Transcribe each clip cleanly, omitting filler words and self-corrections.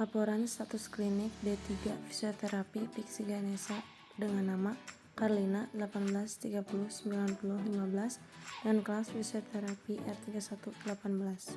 Laporan status klinik D3 Fisioterapi Piksi Ganesha dengan nama Carlina 18309015 dan kelas fisioterapi R3118.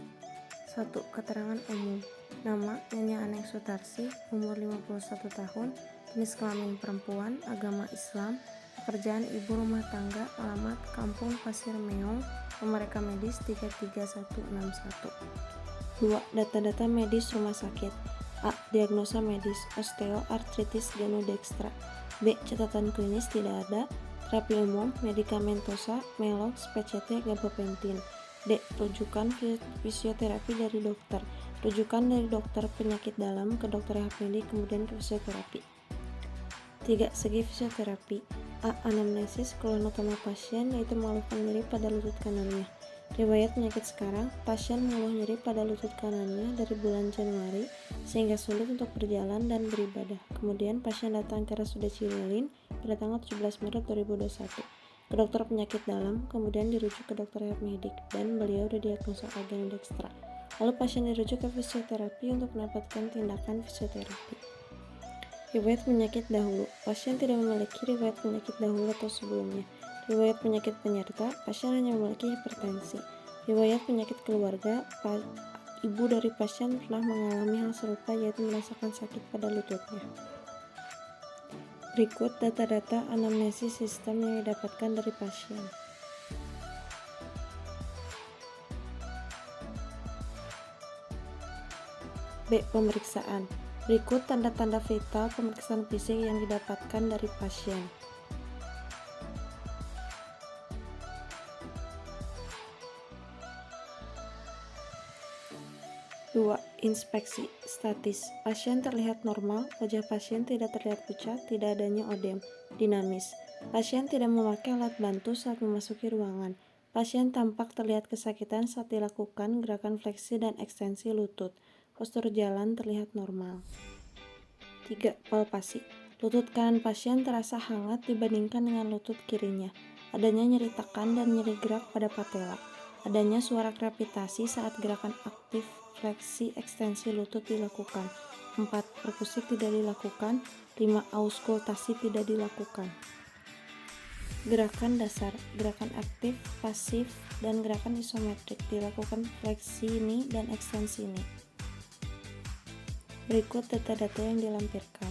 1. Keterangan umum. Nama Nyonya Aneng Sutarsi, umur 51 tahun, jenis kelamin perempuan, agama Islam, pekerjaan ibu rumah tangga, alamat Kampung Pasir Meong, nomor reka medis 33161. 2. Data-data medis rumah sakit. A. Diagnosa medis, osteoartritis genudextra. B. Catatan klinis tidak ada. Terapi umum, medikamentosa, Melox, PCT, gabapentin. D. Rujukan fisioterapi dari dokter. Rujukan dari dokter penyakit dalam ke dokter rehab medik kemudian ke fisioterapi. 3. Segi fisioterapi. A. Anamnesis, keluhan utama pasien yaitu mengeluhkan nyeri pada lutut kanannya. Riwayat penyakit sekarang, pasien mengeluh nyeri pada lutut kanannya dari bulan Januari sehingga sulit untuk berjalan dan beribadah. Kemudian pasien datang ke RSUD Cililin pada tanggal 17 Maret 2021 ke dokter penyakit dalam, kemudian dirujuk ke dokter rehab medik dan beliau didiagnosa genudextra. Lalu pasien dirujuk ke fisioterapi untuk mendapatkan tindakan fisioterapi. Riwayat penyakit dahulu. Pasien tidak memiliki riwayat penyakit dahulu atau sebelumnya. Riwayat penyakit penyerta, pasien hanya memiliki hipertensi. Riwayat penyakit keluarga, ibu dari pasien pernah mengalami hal serupa yaitu merasakan sakit pada lututnya. Berikut data-data anamnesis sistem yang didapatkan dari pasien. B. Pemeriksaan. Berikut tanda-tanda vital pemeriksaan fisik yang didapatkan dari pasien. 2. Inspeksi statis. Pasien terlihat normal, wajah pasien tidak terlihat pucat, tidak adanya odem. Dinamis. Pasien tidak memakai alat bantu saat memasuki ruangan. Pasien tampak terlihat kesakitan saat dilakukan gerakan fleksi dan ekstensi lutut. Postur jalan terlihat normal. 3. Palpasi. Lutut kanan pasien terasa hangat dibandingkan dengan lutut kirinya. Adanya nyeri tekan dan nyeri gerak pada patella. Adanya suara krepitasi saat gerakan aktif fleksi ekstensi lutut dilakukan. 4. Perkusi tidak dilakukan. 5. Auskultasi tidak dilakukan. Gerakan dasar, gerakan aktif, pasif, dan gerakan isometrik dilakukan fleksi ini dan ekstensi ini. Berikut data-data yang dilampirkan.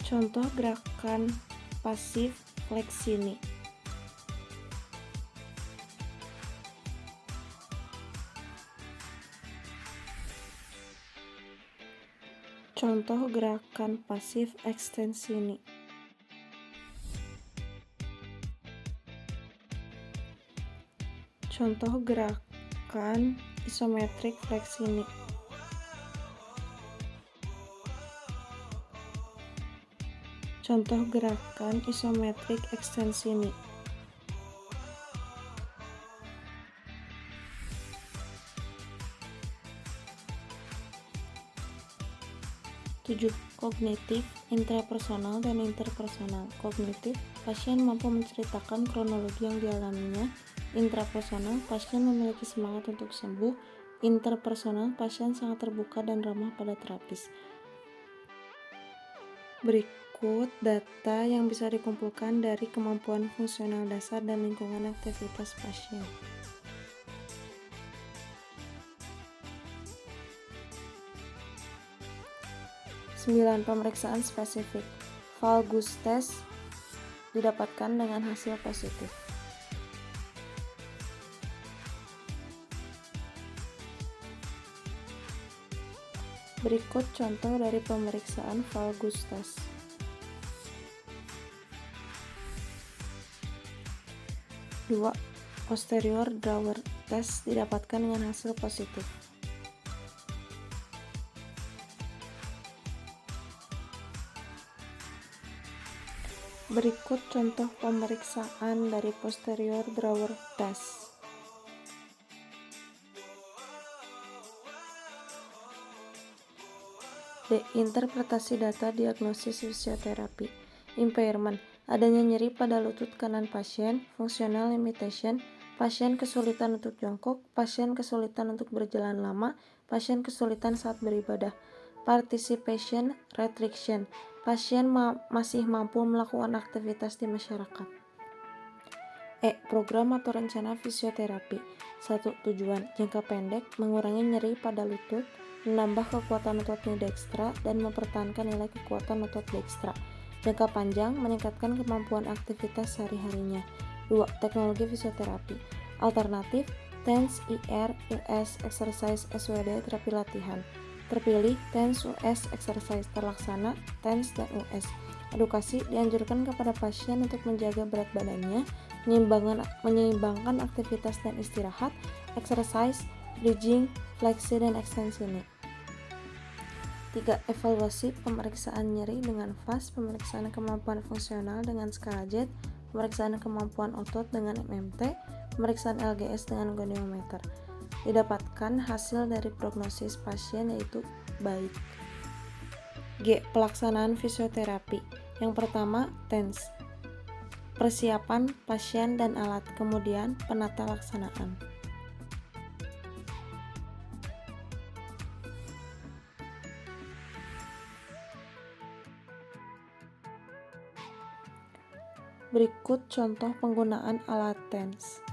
Contoh gerakan pasif fleksi ini. Contoh gerakan pasif ekstensi ini. Contoh gerakan isometrik fleksi ini. Contoh gerakan isometrik ekstensi ini. 7. Kognitif, intrapersonal, dan interpersonal. Kognitif, pasien mampu menceritakan kronologi yang dialaminya. Intrapersonal, pasien memiliki semangat untuk sembuh. Interpersonal, pasien sangat terbuka dan ramah pada terapis. Berikut data yang bisa dikumpulkan dari kemampuan fungsional dasar dan lingkungan aktivitas pasien. 9. Pemeriksaan spesifik. Valgus test didapatkan dengan hasil positif. Berikut contoh dari pemeriksaan valgus test. Dua. Posterior drawer test didapatkan dengan hasil positif. Berikut contoh pemeriksaan dari posterior drawer test. D. Interpretasi data diagnosis fisioterapi. Impairment. Adanya nyeri pada lutut kanan pasien, functional limitation, pasien kesulitan untuk jongkok, pasien kesulitan untuk berjalan lama, pasien kesulitan saat beribadah. Participation restriction, pasien masih mampu melakukan aktivitas di masyarakat. Program atau rencana fisioterapi. 1. Tujuan jangka pendek, mengurangi nyeri pada lutut, menambah kekuatan otot knie dekstra, dan mempertahankan nilai kekuatan otot dekstra. Jangka panjang, meningkatkan kemampuan aktivitas sehari-harinya. 2. Teknologi fisioterapi. Alternatif, TENS, IR, US, Exercise, SWD, terapi latihan. Terpilih, TENS, US, Exercise, terlaksana, TENS, dan US. Edukasi dianjurkan kepada pasien untuk menjaga berat badannya, menyeimbangkan aktivitas dan istirahat, exercise, bridging, fleksi, dan ekstensi knie. 3. Evaluasi pemeriksaan nyeri dengan FAS, pemeriksaan kemampuan fungsional dengan skala JET, pemeriksaan kemampuan otot dengan MMT, pemeriksaan LGS dengan goniometer. Didapatkan hasil dari prognosis pasien yaitu baik. G. Pelaksanaan fisioterapi. Yang pertama, TENS. Persiapan pasien dan alat, kemudian penata laksanaan. Berikut contoh penggunaan alat TENS.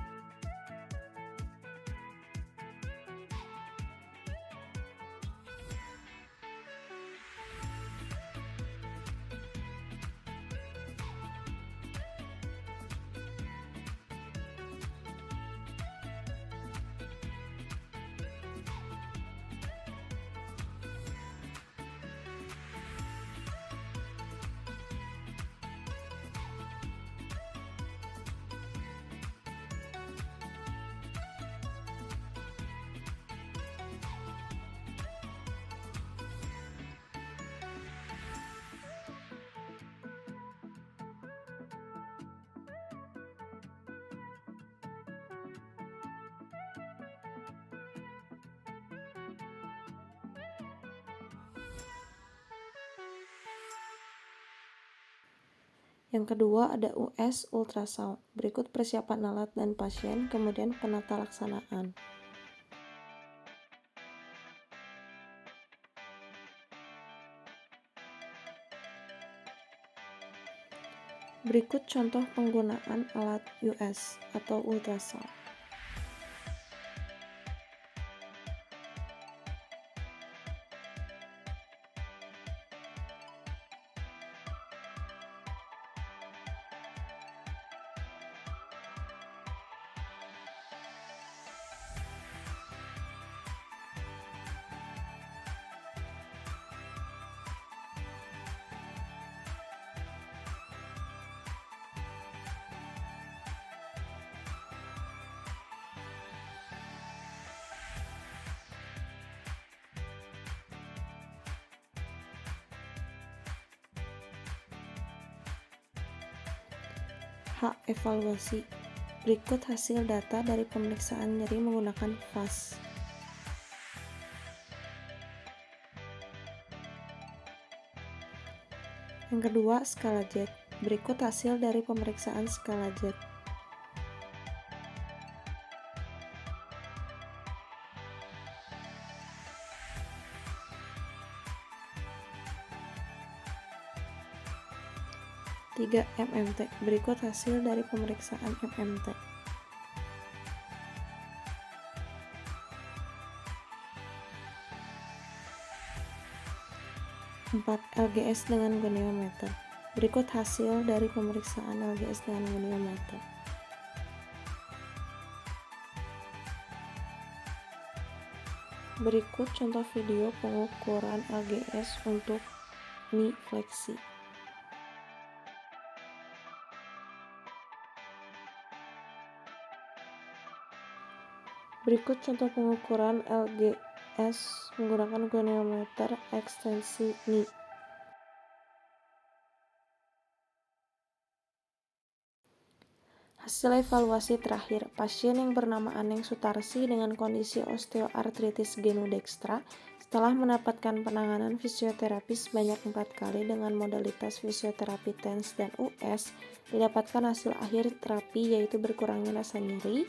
Yang kedua ada US ultrasound. Berikut persiapan alat dan pasien, kemudian penata laksanaan. Berikut contoh penggunaan alat US atau ultrasound. H. Evaluasi. Berikut hasil data dari pemeriksaan nyeri menggunakan FAS. Yang kedua, skala JET. Berikut hasil dari pemeriksaan skala JET. Tiga, MMT. Berikut hasil dari pemeriksaan MMT. 4. LGS dengan goniometer. Berikut hasil dari pemeriksaan LGS dengan goniometer. Berikut contoh video pengukuran LGS untuk knee fleksi. Berikut contoh pengukuran LGS menggunakan goniometer ekstensi knee. Hasil evaluasi terakhir, pasien yang bernama Aneng Sutarsi dengan kondisi osteoartritis genudextra setelah mendapatkan penanganan fisioterapi sebanyak 4 kali dengan modalitas fisioterapi TENS dan US, didapatkan hasil akhir terapi yaitu berkurangnya rasa nyeri,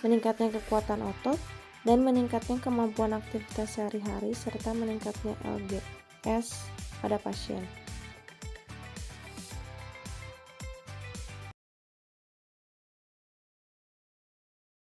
meningkatnya kekuatan otot, dan meningkatnya kemampuan aktivitas sehari-hari serta meningkatnya LGS pada pasien.